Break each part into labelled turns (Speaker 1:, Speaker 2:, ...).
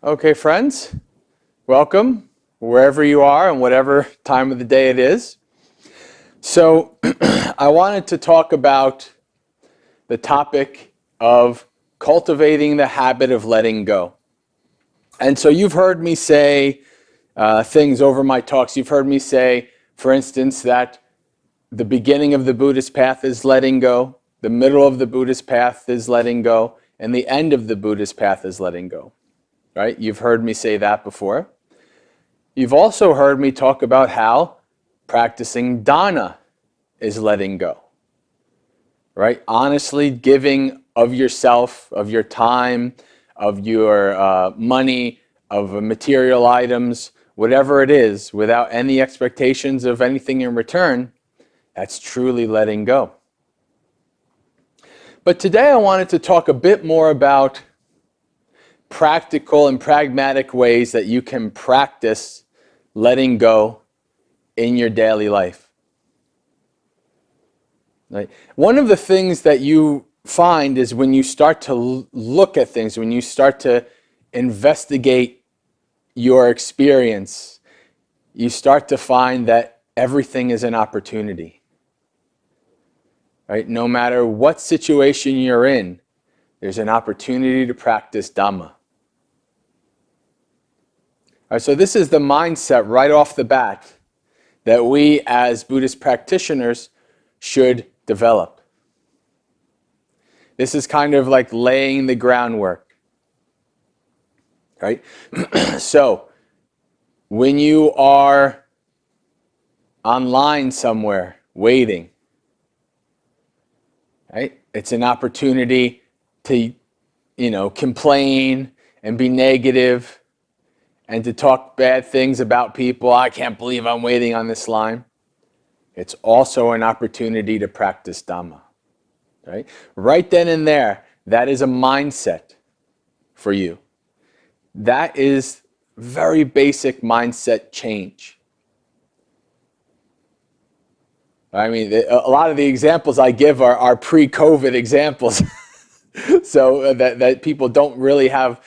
Speaker 1: Okay, friends, welcome wherever you are and whatever time of the day it is. So I wanted to talk about the topic of cultivating the habit of letting go. And so you've heard me say things over my talks. You've heard me say, for instance, that the beginning of the Buddhist path is letting go, the middle of the Buddhist path is letting go, and the end of the Buddhist path is letting go. Right? You've heard me say that before. You've also heard me talk about how practicing dana is letting go. Right? Honestly giving of yourself, of your time, of your money, of material items, whatever it is, without any expectations of anything in return, that's truly letting go. But today I wanted to talk a bit more about practical and pragmatic ways that you can practice letting go in your daily life. Right? One of the things that you find is when you start to look at things, when you start to investigate your experience, you start to find that everything is an opportunity. Right? No matter what situation you're in, there's an opportunity to practice Dhamma. All right, so this is the mindset right off the bat that we as Buddhist practitioners should develop. This is kind of like laying the groundwork. Right? So, when you are online somewhere waiting, right? It's an opportunity to, complain and be negative and to talk bad things about people. I can't believe I'm waiting on this line. It's also an opportunity to practice Dhamma. Right? Right then and there, that is a mindset for you. That is very basic mindset change. I mean, a lot of the examples I give are pre-COVID examples. So that people don't really have,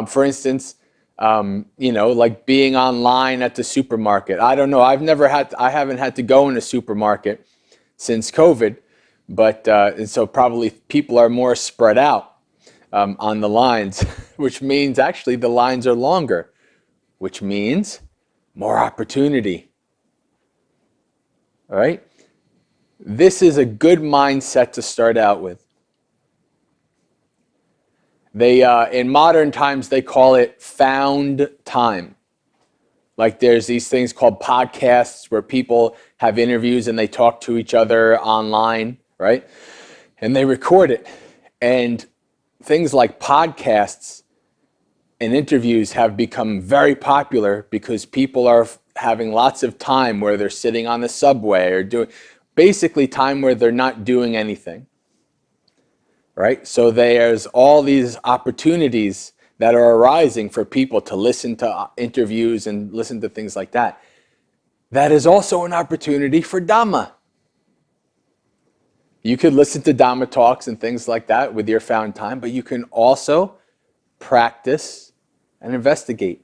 Speaker 1: for instance, like being online at the supermarket. I don't know. I haven't had to go in a supermarket since COVID, but and so probably people are more spread out on the lines, which means actually the lines are longer, which means more opportunity. All right? This is a good mindset to start out with. They in modern times they call it found time. Like there's these things called podcasts where people have interviews and they talk to each other online, right? And they record it. And things like podcasts and interviews have become very popular because people are having lots of time where they're sitting on the subway or doing basically time where they're not doing anything. Right? So there's all these opportunities that are arising for people to listen to interviews and listen to things like that. That is also an opportunity for Dhamma. You could listen to Dhamma talks and things like that with your found time, but you can also practice and investigate.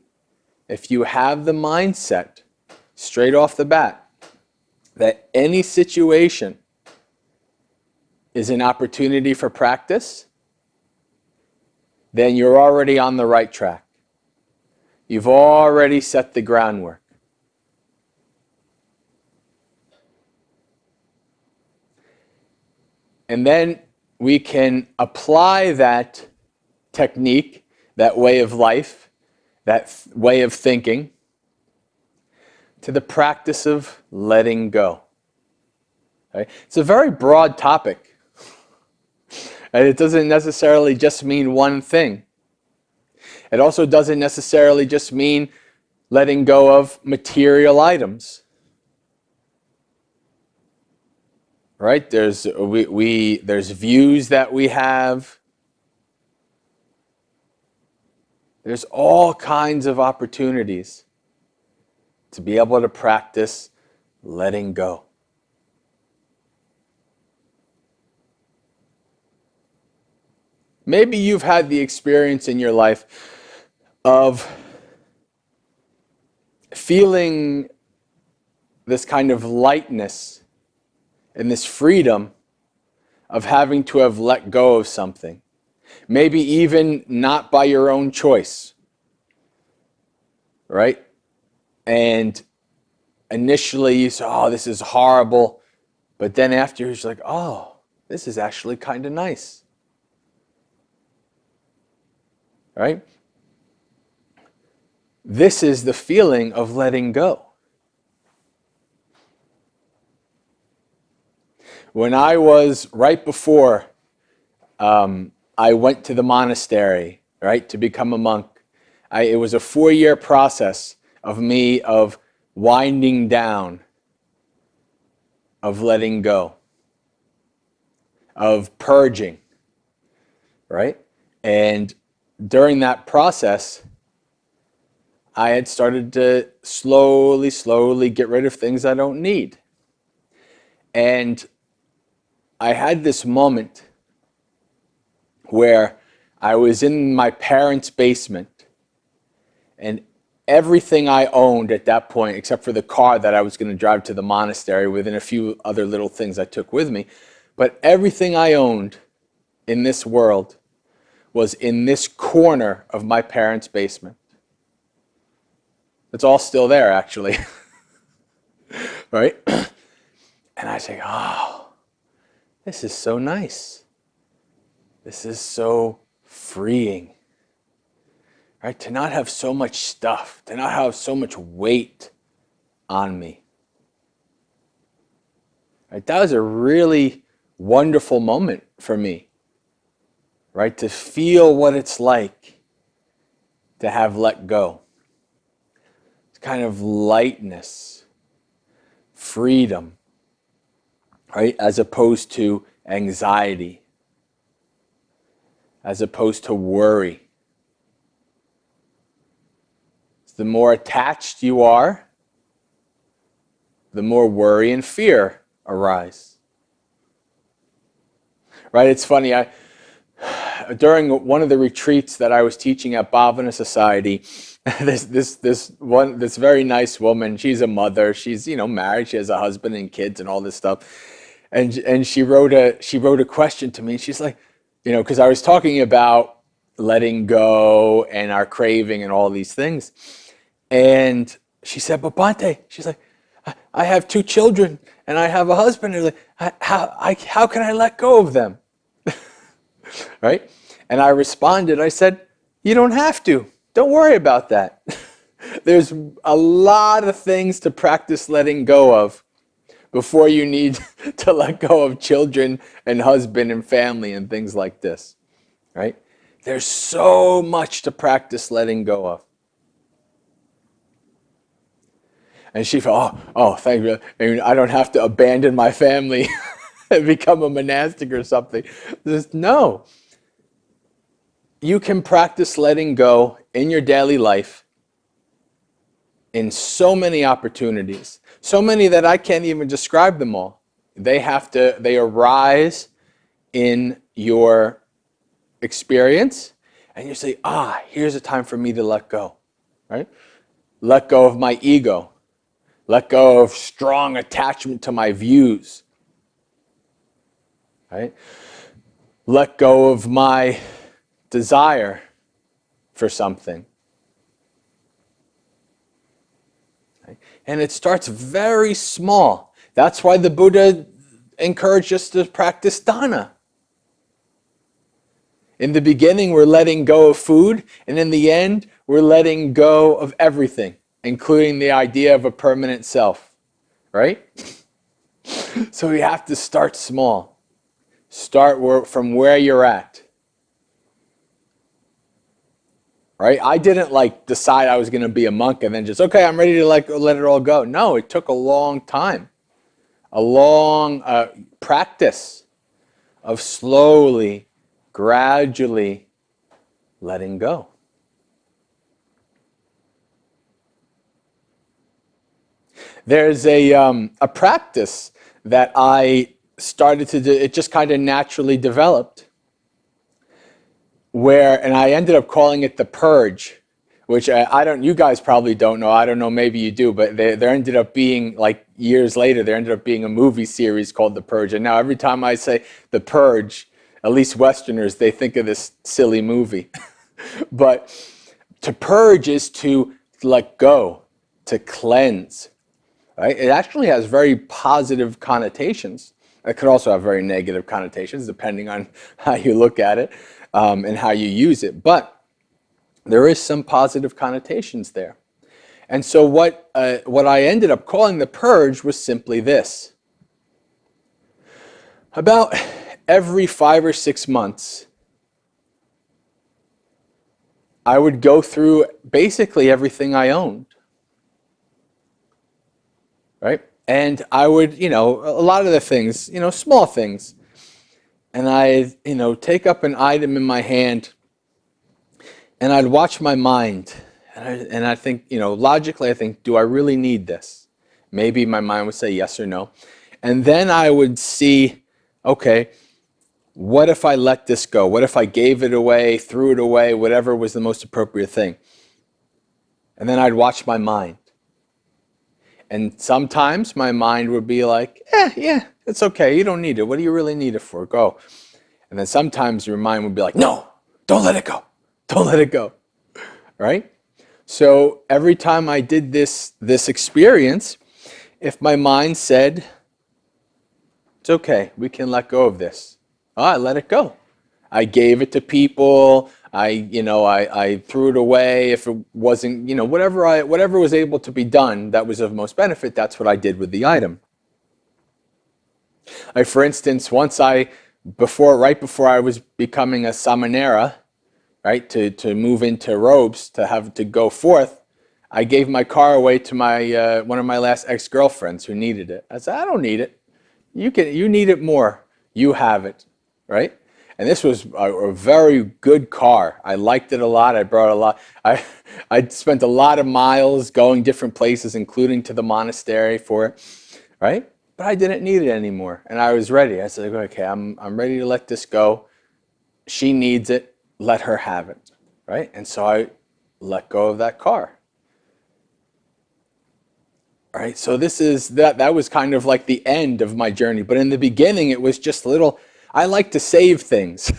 Speaker 1: If you have the mindset straight off the bat that any situation is an opportunity for practice, then you're already on the right track. You've already set the groundwork. And then we can apply that technique, that way of life, that way of thinking, to the practice of letting go. Okay? It's a very broad topic. And it doesn't necessarily just mean one thing. It also doesn't necessarily just mean letting go of material items. Right? There's views that we have. There's all kinds of opportunities to be able to practice letting go. Maybe you've had the experience in your life of feeling this kind of lightness and this freedom of having to have let go of something. Maybe even not by your own choice, right? And initially you say, oh, this is horrible. But then after you're like, oh, this is actually kind of nice. Right? This is the feeling of letting go. When I was, right before I went to the monastery, right, to become a monk, it was a 4-year process of me of winding down, of letting go, of purging, right? And during that process, I had started to slowly get rid of things I don't need. And I had this moment where I was in my parents' basement, and everything I owned at that point, except for the car that I was going to drive to the monastery within a few other little things I took with me, but everything I owned in this world was in this corner of my parents' basement. It's all still there, actually. Right? And I say, oh, this is so nice. This is so freeing. Right? To not have so much stuff, to not have so much weight on me. Right? That was a really wonderful moment for me. Right? To feel what it's like to have let go. It's kind of lightness, freedom, right? As opposed to anxiety, as opposed to worry. The more attached you are, the more worry and fear arise. Right? It's funny, during one of the retreats that I was teaching at Bhavana Society, this very nice woman, she's a mother, she's married, she has a husband and kids and all this stuff, and she wrote a question to me, and she's like, because I was talking about letting go and our craving and all these things, and she said, but Bhante, she's like, I have 2 children and I have a husband, and like, how can I let go of them? Right? And I responded, I said, you don't have to. Don't worry about that. There's a lot of things to practice letting go of before you need to let go of children and husband and family and things like this. Right? There's so much to practice letting go of. And she felt, oh, thank you. I mean, I don't have to abandon my family and become a monastic or something. Just, no. You can practice letting go in your daily life in so many opportunities. So many that I can't even describe them all. They arise in your experience, and you say, here's a time for me to let go. Right? Let go of my ego. Let go of strong attachment to my views. Right? Let go of my desire for something. Right? And it starts very small. That's why the Buddha encouraged us to practice dana. In the beginning, we're letting go of food, and in the end, we're letting go of everything, including the idea of a permanent self, right? So we have to start small. Start from where you're at. Right? I didn't decide I was going to be a monk and then just, okay, I'm ready to let it all go. No, it took a long time. A long practice of slowly, gradually letting go. There's a practice that I started to do, it just kind of naturally developed, and I ended up calling it the purge, which I don't, you guys probably don't know. I don't know, maybe you do, but there ended up being, like years later, there ended up being a movie series called The Purge. And now every time I say The Purge, at least Westerners, they think of this silly movie. But to purge is to let go, to cleanse, right? It actually has very positive connotations. It could also have very negative connotations, depending on how you look at it and how you use it. But there is some positive connotations there. And so what I ended up calling the purge was simply this. About every 5 or 6 months, I would go through basically everything I owned, right? And I would, a lot of the things, small things. And I'd, take up an item in my hand and I'd watch my mind. And I think, logically, I think, do I really need this? Maybe my mind would say yes or no. And then I would see, okay, what if I let this go? What if I gave it away, threw it away, whatever was the most appropriate thing? And then I'd watch my mind. And sometimes my mind would be like, yeah, it's okay. You don't need it. What do you really need it for? Go. And then sometimes your mind would be like, no, don't let it go. Don't let it go. Right? So every time I did this experience, if my mind said, it's okay, we can let go of this. I let it go. I gave it to people. I threw it away if it wasn't, whatever was able to be done that was of most benefit, that's what I did with the item. For instance, once right before I was becoming a samanera, right, to move into robes, to go forth, I gave my car away to my one of my last ex-girlfriends who needed it. I said, I don't need it. You need it more. You have it, right? And this was a very good car. I liked it a lot. I brought a lot. I spent a lot of miles going different places, including to the monastery for it, right? But I didn't need it anymore, and I was ready. I said, okay, I'm ready to let this go. She needs it. Let her have it, right? And so I let go of that car. All right, so that was kind of like the end of my journey. But in the beginning, it was just little. I like to save things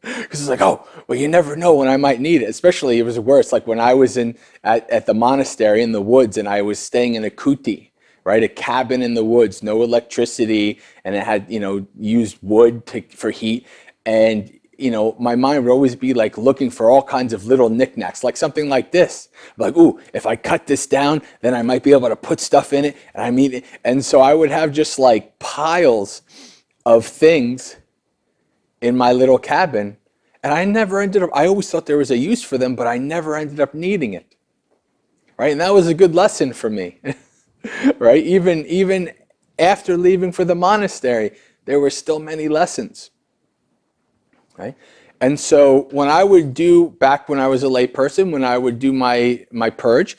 Speaker 1: because it's like, oh, well, you never know when I might need it. Especially it was worse, like when I was at the monastery in the woods and I was staying in a kuti, right, a cabin in the woods, no electricity, and it had used wood for heat, and my mind would always be like looking for all kinds of little knickknacks, like something like this. Like, ooh, if I cut this down, then I might be able to put stuff in it. And so I would have just like piles of things in my little cabin. And I always thought there was a use for them, but I never ended up needing it. Right? And that was a good lesson for me. Right? Even after leaving for the monastery, there were still many lessons. Right? And so when I would back when I was a lay person, when I would do my purge,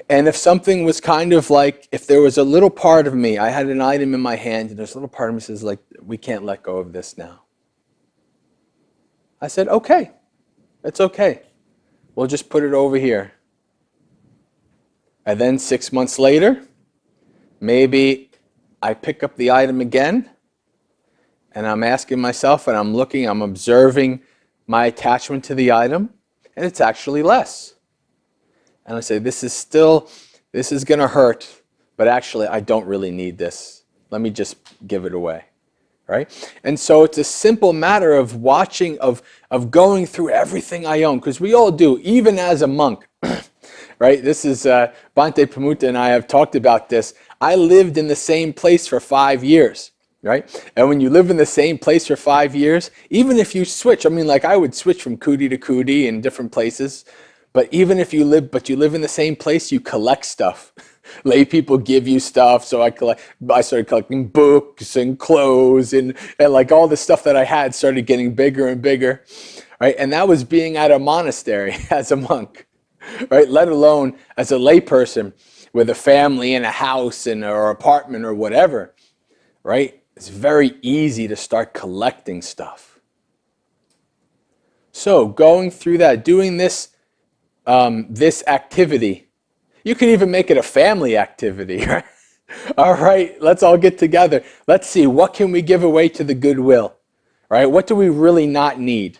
Speaker 1: and if something was kind of like, if there was a little part of me, I had an item in my hand, and there's a little part of me says like, we can't let go of this now. I said, okay, it's okay. We'll just put it over here. And then 6 months later, maybe I pick up the item again, and I'm asking myself, and I'm observing my attachment to the item, and it's actually less. And I say, this is going to hurt, but actually I don't really need this. Let me just give it away, right? And so it's a simple matter of watching, of going through everything I own, because we all do, even as a monk, right? This is, Bhante Pamuta and I have talked about this. I lived in the same place for 5 years. Right? And when you live in the same place for 5 years, even if you switch, I would switch from kuti to kuti in different places, but even if you live in the same place, you collect stuff. Lay people give you stuff, so I started collecting books and clothes and like all the stuff that I had started getting bigger and bigger, right? And that was being at a monastery as a monk, right? Let alone as a lay person with a family and a house and or apartment or whatever, right? It's very easy to start collecting stuff. So going through that, doing this this activity. You can even make it a family activity, right? All right, let's all get together. Let's see, what can we give away to the goodwill, right? What do we really not need?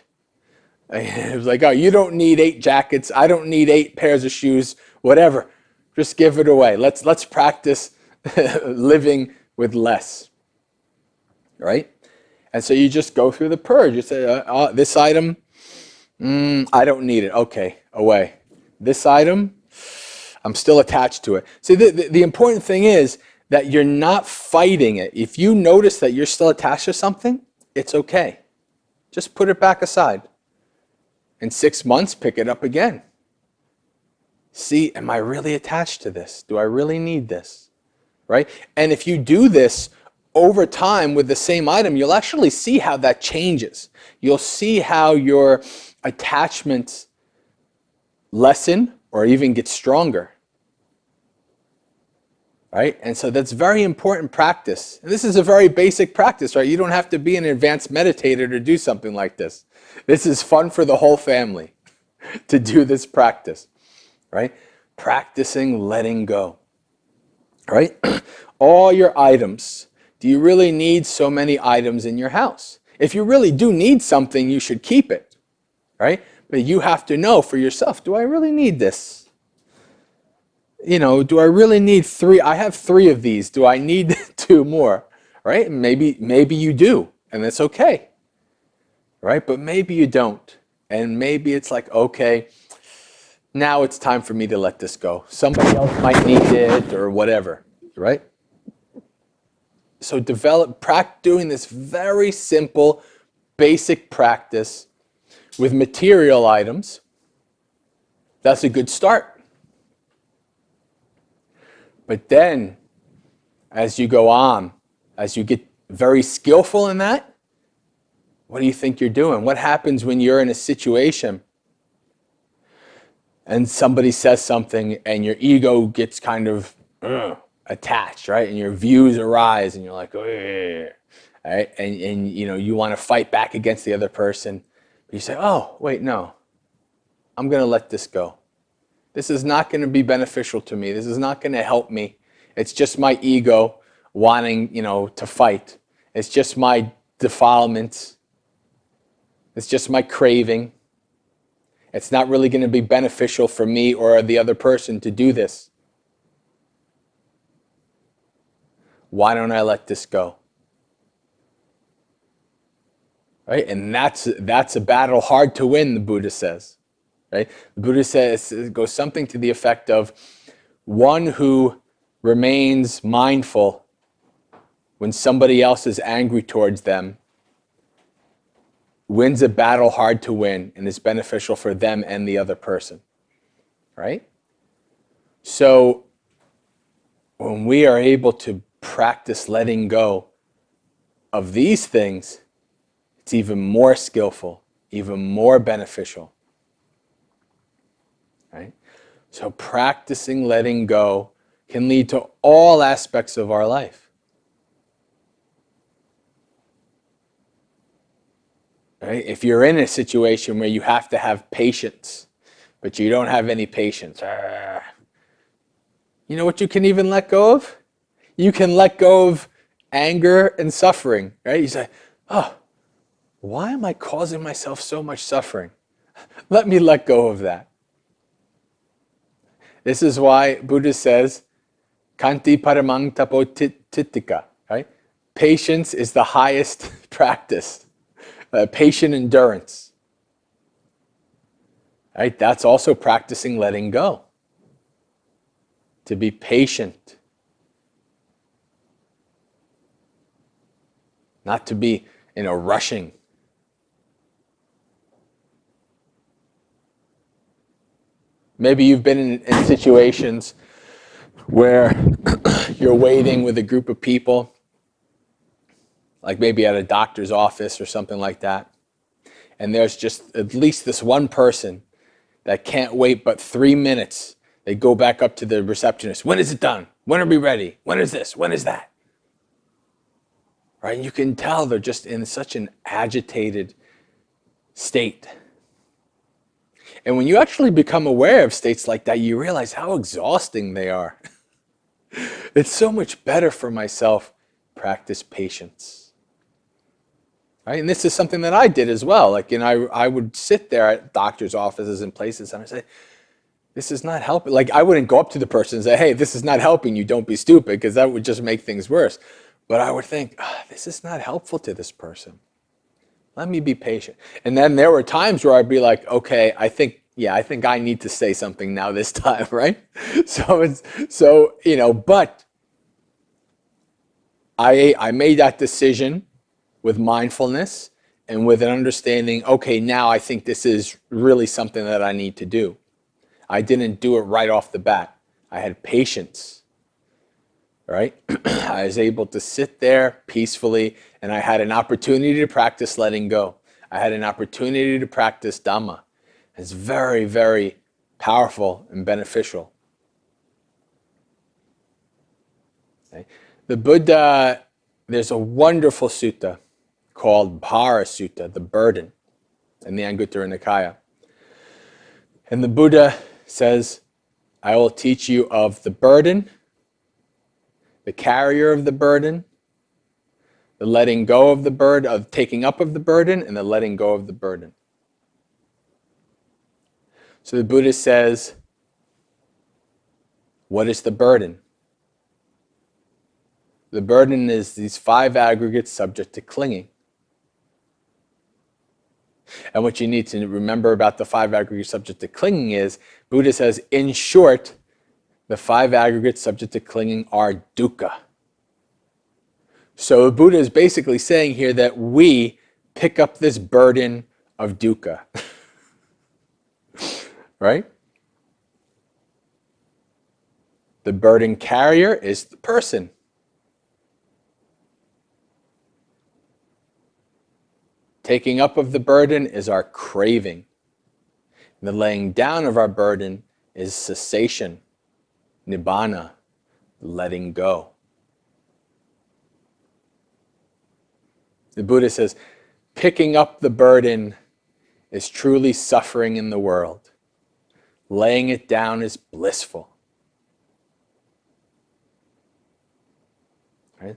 Speaker 1: It was like, oh, you don't need 8 jackets. I don't need 8 pairs of shoes, whatever. Just give it away. Let's practice living with less, right? And so you just go through the purge. You say, this item, I don't need it. Okay, away. This item, I'm still attached to it. See, the important thing is that you're not fighting it. If you notice that you're still attached to something, it's okay. Just put it back aside. In 6 months, pick it up again. See, am I really attached to this? Do I really need this? Right? And if you do this over time with the same item, you'll actually see how that changes. You'll see how your attachments lessen or even get stronger. Right? And so that's very important practice. And this is a very basic practice, right? You don't have to be an advanced meditator to do something like this. This is fun for the whole family to do this practice, right? Practicing letting go, right? All your items. Do you really need so many items in your house? If you really do need something, you should keep it, right? But you have to know for yourself, do I really need this? You know, do I really need 3? I have 3 of these. Do I need 2 more? Right? Maybe you do, and that's okay. Right? But maybe you don't. And maybe it's like, okay, now it's time for me to let this go. Somebody else might need it or whatever. Right? So doing this very simple, basic practice with material items. That's a good start. But then, as you go on, as you get very skillful in that, what do you think you're doing? What happens when you're in a situation and somebody says something and your ego gets kind of attached, right? And your views arise and you're like, right? And you know, you want to fight back against the other person. But you say, oh, wait, no. I'm going to let this go. This is not going to be beneficial to me. This is not going to help me. It's just my ego wanting, to fight. It's just my defilements. It's just my craving. It's not really going to be beneficial for me or the other person to do this. Why don't I let this go? Right? And that's a battle hard to win, the Buddha says. Right? The Buddha says, it goes something to the effect of, one who remains mindful when somebody else is angry towards them wins a battle hard to win and is beneficial for them and the other person. Right? So when we are able to practice letting go of these things, it's even more skillful, even more beneficial. Right? So practicing letting go can lead to all aspects of our life. Right? If you're in a situation where you have to have patience, but you don't have any patience, you know what you can even let go of? You can let go of anger and suffering. Right? You say, oh, why am I causing myself so much suffering? Let me let go of that. This is why Buddha says, Kanti paramang tapo titika, right? Patience is the highest practice. Patient endurance. Right? That's also practicing letting go. To be patient. Not to be, rushing. Maybe you've been in situations where you're waiting with a group of people, like maybe at a doctor's office or something like that, and there's just at least this one person that can't wait but 3 minutes. They go back up to the receptionist. When is it done? When are we ready? When is this? When is that? Right? And you can tell they're just in such an agitated state. And when you actually become aware of states like that, you realize how exhausting they are. It's so much better for myself. Practice patience. Right? And this is something that I did as well. Like, I would sit there at doctor's offices and places and I say, this is not helping. Like, I wouldn't go up to the person and say, hey, this is not helping you, don't be stupid, because that would just make things worse. But I would think, this is not helpful to this person. Let me be patient. And then there were times where I'd be like, okay, I think I need to say something now this time, right? But I made that decision with mindfulness and with an understanding, okay, now I think this is really something that I need to do. I didn't do it right off the bat. I had patience, right? I was able to sit there peacefully, and I had an opportunity to practice letting go. I had an opportunity to practice Dhamma. It's very, very powerful and beneficial. Okay. The Buddha, there's a wonderful sutta called Vihara Sutta, the burden, in the Anguttara Nikaya. And the Buddha says, I will teach you of the burden, the carrier of the burden, the letting go of the burden, of taking up of the burden, and the letting go of the burden. So the Buddha says, what is the burden? The burden is these 5 aggregates subject to clinging. And what you need to remember about the 5 aggregates subject to clinging is, Buddha says, in short, the 5 aggregates subject to clinging are dukkha. So Buddha is basically saying here that we pick up this burden of dukkha. Right? The burden carrier is the person. Taking up of the burden is our craving. The laying down of our burden is cessation, nibbana, letting go. The Buddha says, picking up the burden is truly suffering in the world. Laying it down is blissful. Right?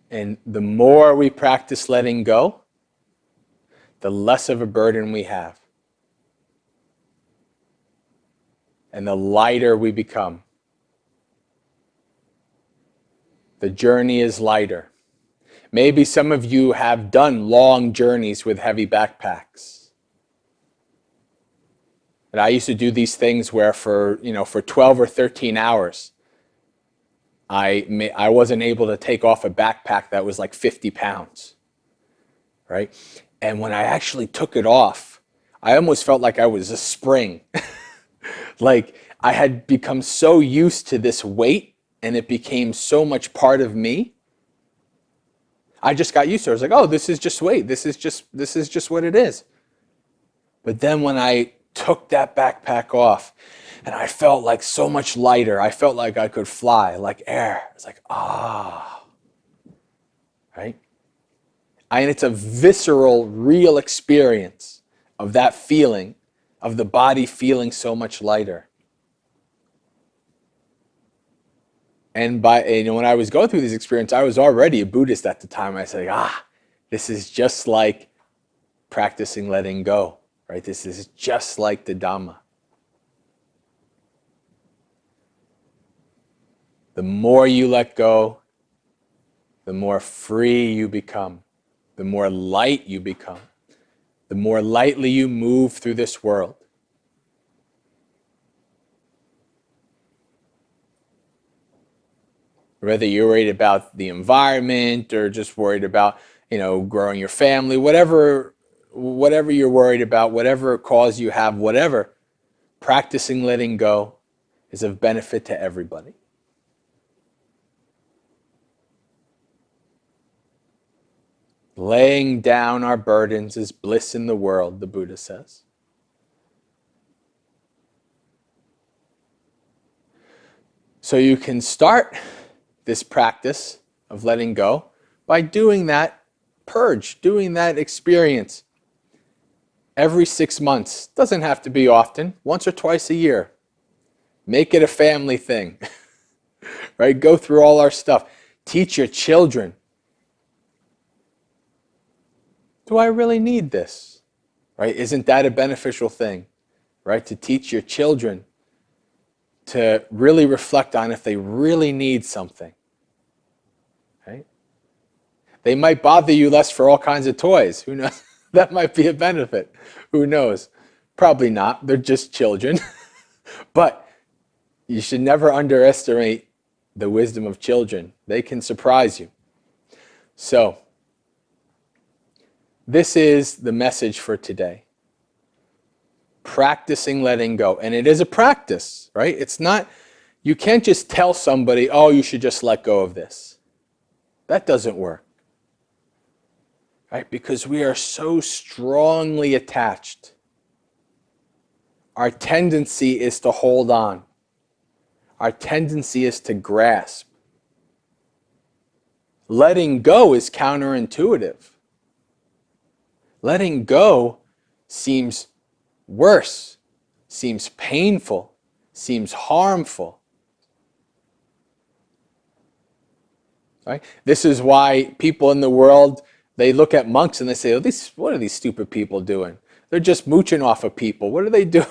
Speaker 1: And the more we practice letting go, the less of a burden we have. And the lighter we become. The journey is lighter. Maybe some of you have done long journeys with heavy backpacks. And I used to do these things where for 12 or 13 hours, I wasn't able to take off a backpack that was like 50 pounds, right? And when I actually took it off, I almost felt like I was a spring. Like I had become so used to this weight and it became so much part of me. I just got used to it. I was like, oh, this is just weight. This is just what it is. But then when I took that backpack off and I felt like so much lighter, I felt like I could fly, like air. It's like, right? And it's a visceral, real experience of that feeling, of the body feeling so much lighter. And when I was going through this experience, I was already a Buddhist at the time. I said, this is just like practicing letting go, right? This is just like the Dhamma. The more you let go, the more free you become, the more light you become, the more lightly you move through this world. Whether you're worried about the environment or just worried about, growing your family, whatever you're worried about, whatever cause you have, whatever, practicing letting go is of benefit to everybody. Laying down our burdens is bliss in the world, the Buddha says. So you can start this practice of letting go by doing that purge, doing that experience. every 6 months. Doesn't have to be often, once or twice a year. Make it a family thing, right? Go through all our stuff. Teach your children. Do I really need this? Right? Isn't that a beneficial thing? Right? To teach your children to really reflect on if they really need something. Right? They might bother you less for all kinds of toys. Who knows? That might be a benefit. Who knows? Probably not. They're just children. But you should never underestimate the wisdom of children. They can surprise you. So, this is the message for today. Practicing letting go. And it is a practice, right? It's not, you can't just tell somebody, oh, you should just let go of this. That doesn't work. Right? Because we are so strongly attached. Our tendency is to hold on. Our tendency is to grasp. Letting go is counterintuitive. Letting go seems worse, seems painful, seems harmful. Right? This is why people in the world, they look at monks and they say, oh, what are these stupid people doing? They're just mooching off of people. What are they doing?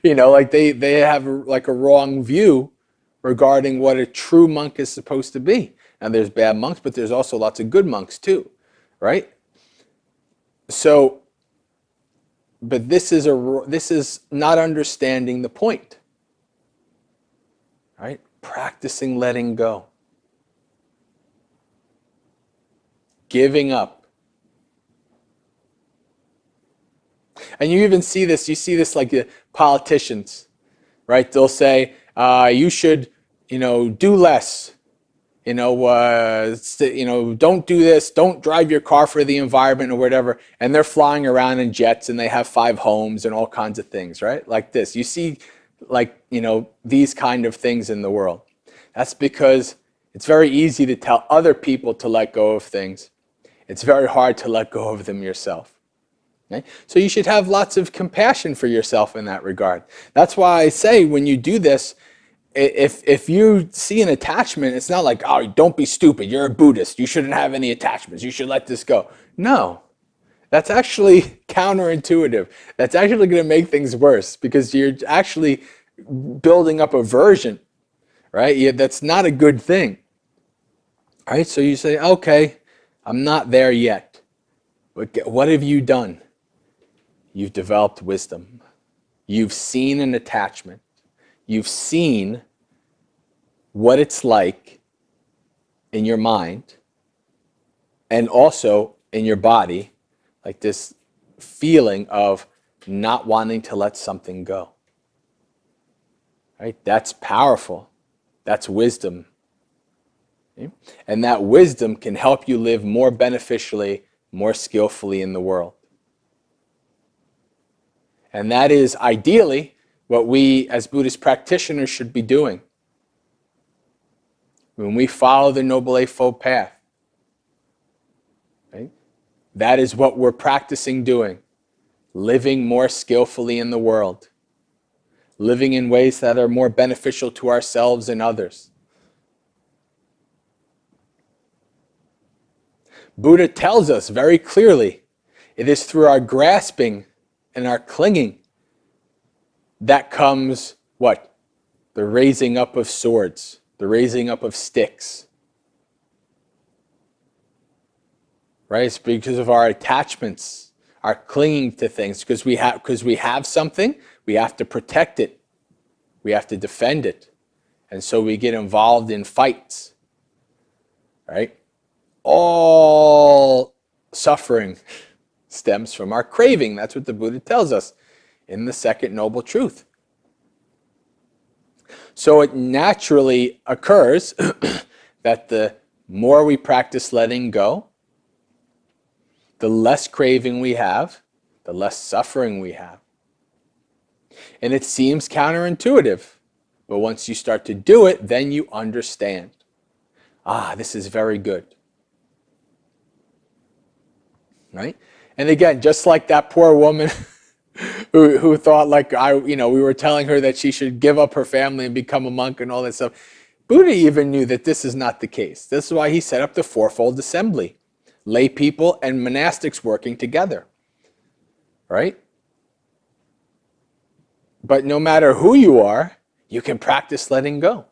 Speaker 1: They have like a wrong view regarding what a true monk is supposed to be. And there's bad monks, but there's also lots of good monks too, right? So, but this is not understanding the point, right? Practicing letting go. Giving up. And you even see this like the politicians, right? They'll say, you should, do less. Don't do this, don't drive your car for the environment or whatever. And they're flying around in jets and they have 5 homes and all kinds of things, right? Like this. You see, these kind of things in the world. That's because it's very easy to tell other people to let go of things. It's very hard to let go of them yourself. Okay? So you should have lots of compassion for yourself in that regard. That's why I say when you do this, if you see an attachment, it's not like, oh, don't be stupid, you're a Buddhist, you shouldn't have any attachments, you should let this go. No, that's actually counterintuitive. That's actually going to make things worse because you're actually building up aversion, right? That's not a good thing. All right, so you say, okay, I'm not there yet. But what have you done? You've developed wisdom. You've seen an attachment. You've seen what it's like in your mind and also in your body, like this feeling of not wanting to let something go. Right? That's powerful. That's wisdom. Okay? And that wisdom can help you live more beneficially, more skillfully in the world. And that is ideally what we as Buddhist practitioners should be doing when we follow the Noble Eightfold Path. Right? That is what we're practicing doing. Living more skillfully in the world. Living in ways that are more beneficial to ourselves and others. Buddha tells us very clearly, it is through our grasping and our clinging that comes what? The raising up of swords, the raising up of sticks. Right? It's because of our attachments, our clinging to things. Because we have something, we have to protect it. We have to defend it. And so we get involved in fights. Right? All suffering stems from our craving. That's what the Buddha tells us in the Second Noble Truth. So it naturally occurs that the more we practice letting go, the less craving we have, the less suffering we have. And it seems counterintuitive, but once you start to do it, then you understand. This is very good. Right? And again, just like that poor woman who thought like we were telling her that she should give up her family and become a monk and all that stuff. Buddha even knew that this is not the case. This is why he set up the fourfold assembly, lay people and monastics working together, right? But no matter who you are, you can practice letting go.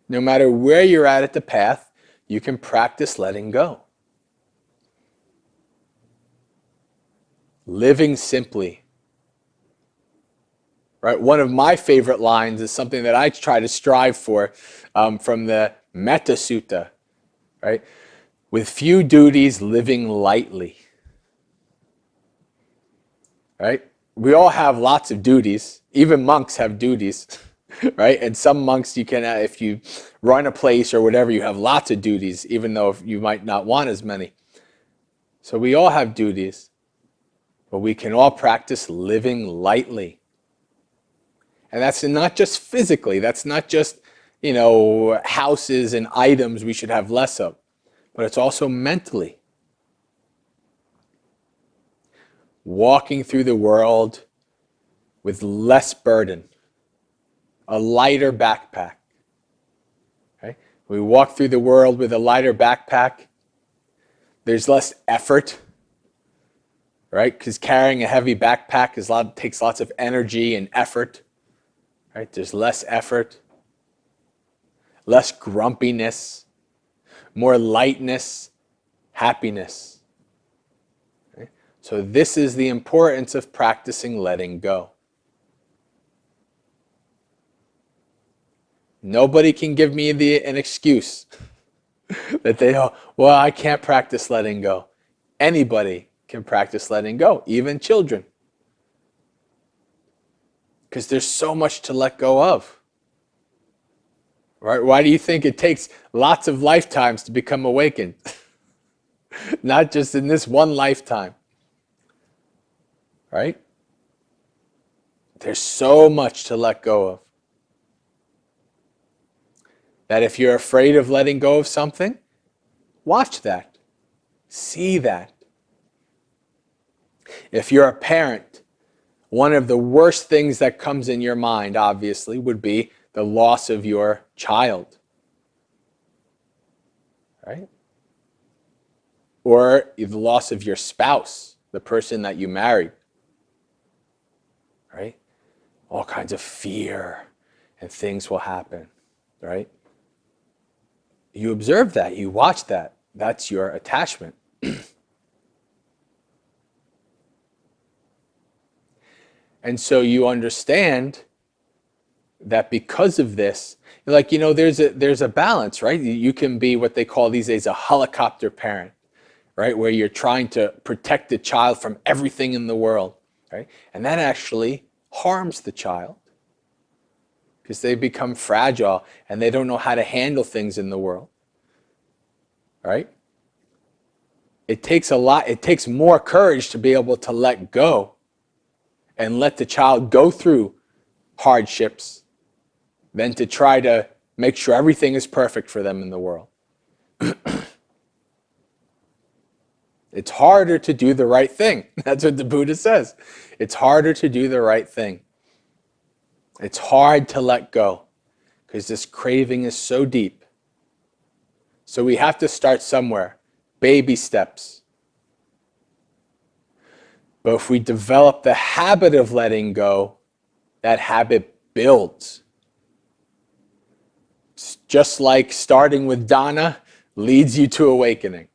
Speaker 1: No matter where you're at the path, you can practice letting go. Living simply. Right? One of my favorite lines is something that I try to strive for from the Metta Sutta. Right? With few duties, living lightly. Right? We all have lots of duties. Even monks have duties. Right? And some monks, you can, if you run a place or whatever, you have lots of duties, even though you might not want as many. So we all have duties, but we can all practice living lightly. And that's not just physically, that's not just, houses and items we should have less of, but it's also mentally. Walking through the world with less burden. A lighter backpack. Okay? We walk through the world with a lighter backpack. There's less effort, right? Because carrying a heavy backpack takes lots of energy and effort. Right? There's less effort, less grumpiness, more lightness, happiness. Okay? So this is the importance of practicing letting go. Nobody can give me an excuse that I can't practice letting go. Anybody can practice letting go, even children. Because there's so much to let go of. Right? Why do you think it takes lots of lifetimes to become awakened? Not just in this one lifetime. Right? There's so much to let go of. That if you're afraid of letting go of something, watch that. See that. If you're a parent, one of the worst things that comes in your mind, obviously, would be the loss of your child. Right? Or the loss of your spouse, the person that you married. Right? All kinds of fear and things will happen. Right? You observe that, you watch that. That's your attachment. And so you understand that because of this, there's a balance, right? You can be what they call these days a helicopter parent, right? Where you're trying to protect the child from everything in the world, right? And that actually harms the child because they become fragile and they don't know how to handle things in the world, right? It takes more courage to be able to let go and let the child go through hardships than to try to make sure everything is perfect for them in the world. It's harder to do the right thing. That's what the Buddha says. It's harder to do the right thing. It's hard to let go because this craving is so deep. So we have to start somewhere. Baby steps. But if we develop the habit of letting go, that habit builds. It's just like starting with dana leads you to awakening.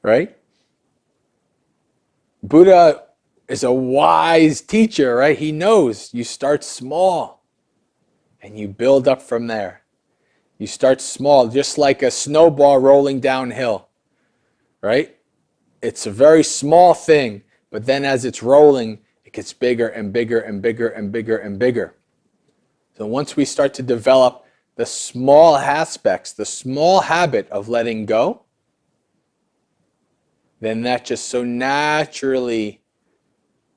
Speaker 1: Right? Buddha is a wise teacher, right? He knows you start small and you build up from there. You start small, just like a snowball rolling downhill, right? It's a very small thing, but then as it's rolling, it gets bigger and bigger and bigger and bigger and bigger. So once we start to develop the small aspects, the small habit of letting go, then that just so naturally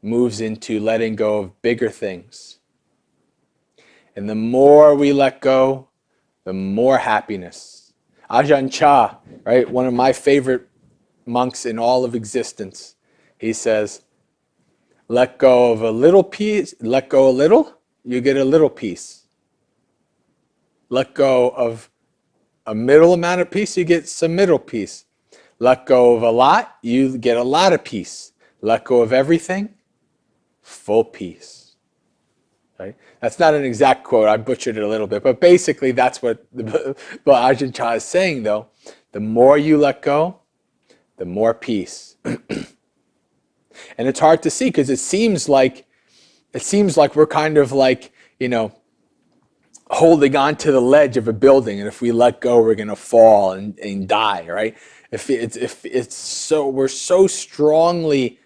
Speaker 1: moves into letting go of bigger things. And the more we let go, the more happiness. Ajahn Chah, right? One of my favorite monks in all of existence. He says, let go of a little piece, let go a little, you get a little piece. Let go of a middle amount of peace, you get some middle peace. Let go of a lot, you get a lot of peace. Let go of everything, full peace. Right? That's not an exact quote, I butchered it a little bit, but basically that's what Ajahn Chah is saying though. The more you let go, the more peace. And it's hard to see because it seems like we're kind of like, holding on to the ledge of a building, and if we let go, we're going to fall and die, right? We're so strongly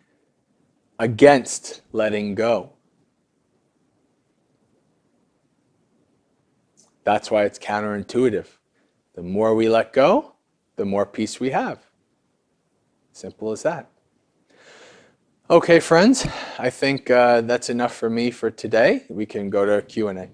Speaker 1: against letting go. That's why it's counterintuitive. The more we let go, the more peace we have. Simple as that. Okay, friends, I think that's enough for me for today. We can go to Q&A.